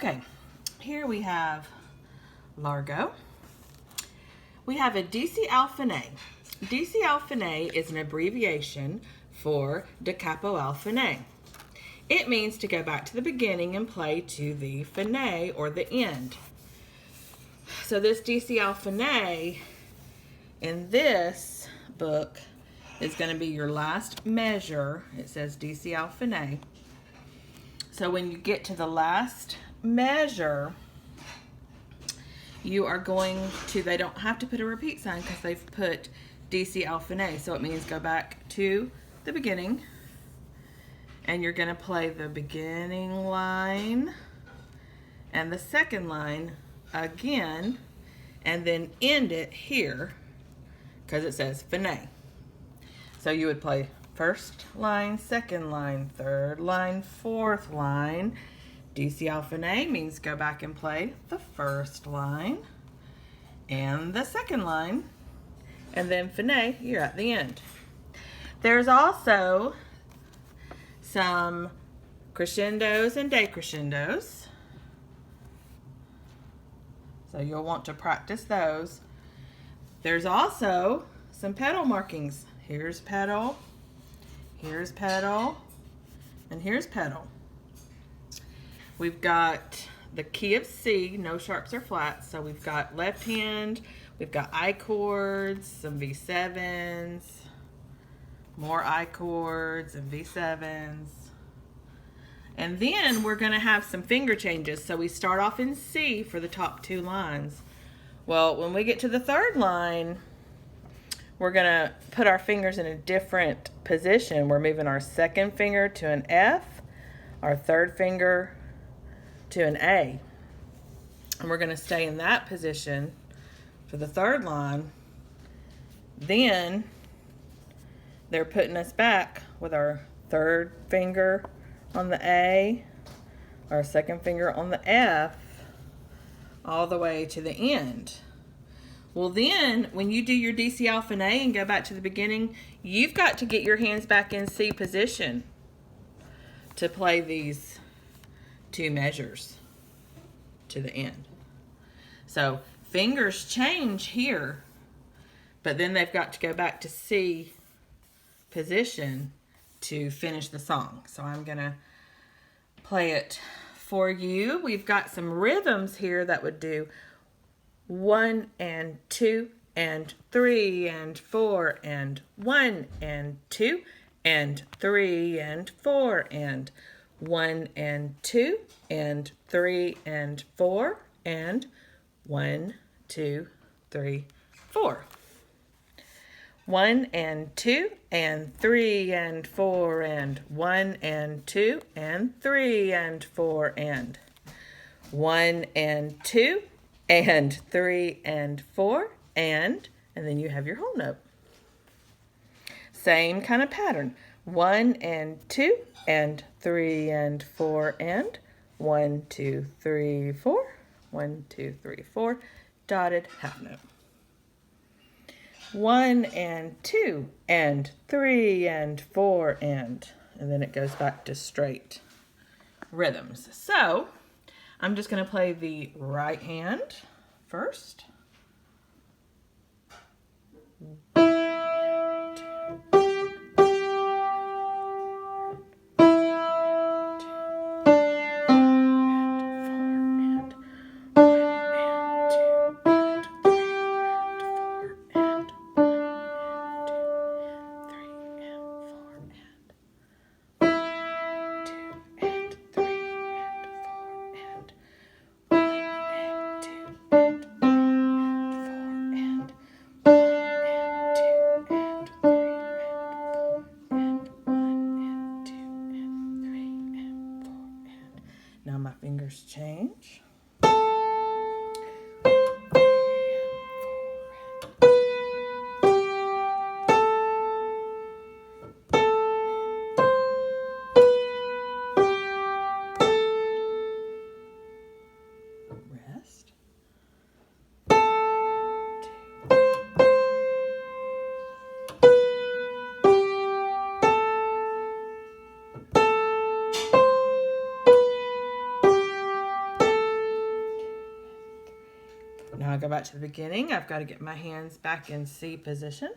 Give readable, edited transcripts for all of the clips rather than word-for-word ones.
Okay, here we have Largo. We have a DC alpha. DC alpha is an abbreviation for da capo al fine. It means to go back to the beginning and play to the fine or the end. So this DC alpha in this book is going to be your last measure. It says DC alpha. So when you get to the last measure, you are going to, they don't have to put a repeat sign because they've put DC alpha. So it means go back to the beginning and you're going to play the beginning line and the second line again and then end it here because it says fine. So you would play first line, second line, third line, fourth line. DC alpha means go back and play the first line and the second line, and then fine, you're at the end. There's also some crescendos and decrescendos, so you'll want to practice those. There's also some pedal markings. Here's pedal, and here's pedal. We've got the key of C, no sharps or flats. So we've got left hand, we've got I chords, some V7s, more I chords and V7s. And then we're going to have some finger changes. So we start off in C for the top two lines. Well, when we get to the third line, we're going to put our fingers in a different position. We're moving our second finger to an F, our third finger to an A. And we're going to stay in that position for the third line. Then they're putting us back with our third finger on the A, our second finger on the F, all the way to the end. Well, then when you do your DC alpha and go back to the beginning, you've got to get your hands back in C position to play these two measures to the end. So fingers change here, but then they've got to go back to C position to finish the song. So I'm gonna play it for you. We've got some rhythms here that would do 1 and 2 and 3 and 4 and 1 and 2 and 3 and 4 and 1 and 2 and 3 and 4 and 1, 2, 3, 4. 1 and 2 and 3 and 4 and 1 and 2 and 3 and 4 and 1 and 2 and 3 and 4 and then you have your whole note. Same kind of pattern. 1 and 2 and 3 and 4 and 1, 2, 3, 4. 1, 2, 3, 4. Dotted half note. 1 and 2 and 3 and 4 and then it goes back to straight rhythms. So I'm just going to play the right hand first. Now my fingers change. Rest. Now I go back to the beginning. I've got to get my hands back in C position.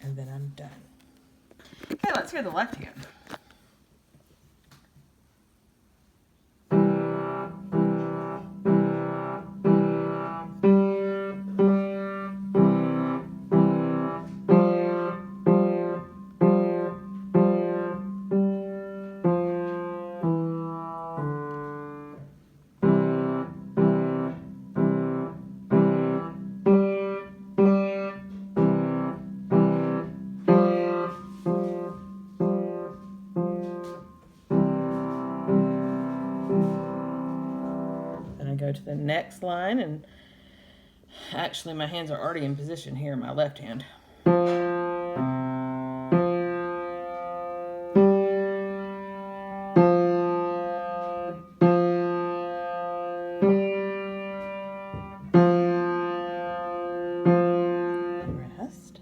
And then I'm done. Okay, let's hear the left hand. I go to the next line, and actually my hands are already in position here, my left hand. Rest.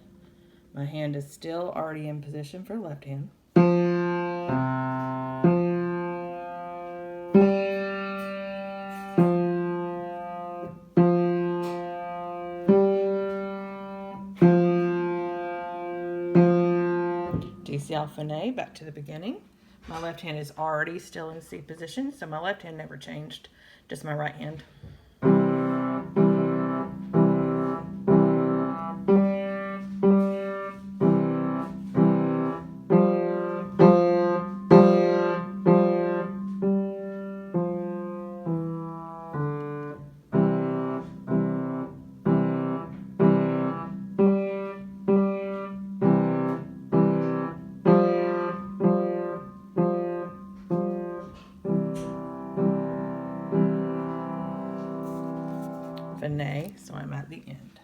My hand is still already in position for left hand. DC Alpha, back to the beginning. My left hand is already still in C position, so my left hand never changed, just my right hand. Finale, so I'm at the end.